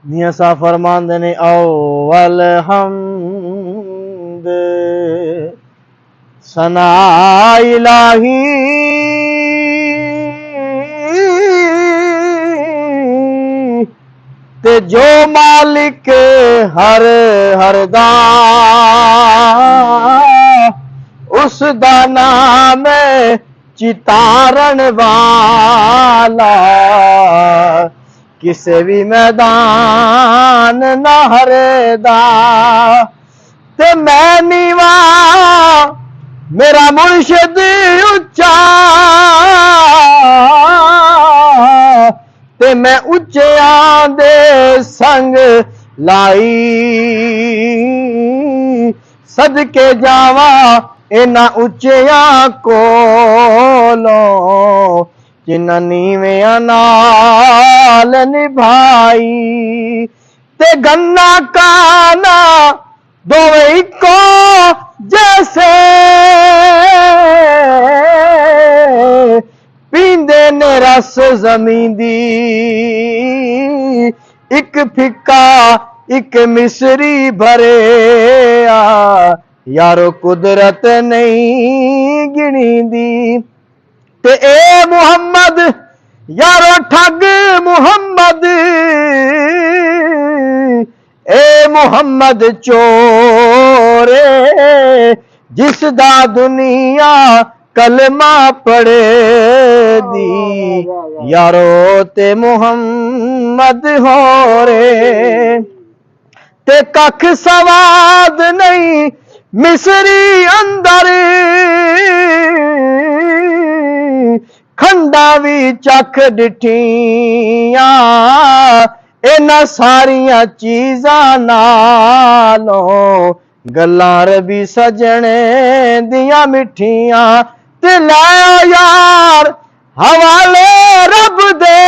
जियां सा फरमांदे ने अव्वल हम्द सना इलाही ते जो मालिक हर हर दा उस दा नाम है चितारण वाला किसे भी मैदान न हरदा ते मैं नीवा मेरा मुर्शिद उच्चा ते मैं उच्चियां दे संग लाई सदके जावा इन्हां उच्चियां कोलों जिन्हां नीवियां नाल निभाई ते गन्ना काना दोवे इको जैसे पींदे ने रस जमीन दी एक फिक्का एक मिसरी भरे यारो कुदरत नहीं गिनी दी ते ए मुहम्मद यारो ठग मुहम्मद ए मुहम्मद चोरे जिस दा दुनिया कलमा पढ़े दी यारो ते मुहम्मद हो रे ते कख सवाद नहीं मिसरी अंदर खंडा भी चख डिठियां इन्हां सारियां चीज़ां नालों गल्लां रबी सजने दियां मिठियां ते लै यार हवाले रब दे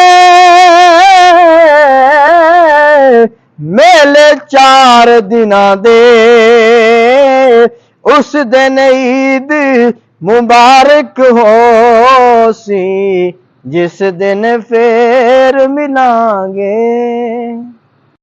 मेले 4 दिनां दे उस दिन ईद मुबारक हो सी जिस दिन फिर मिलांगे।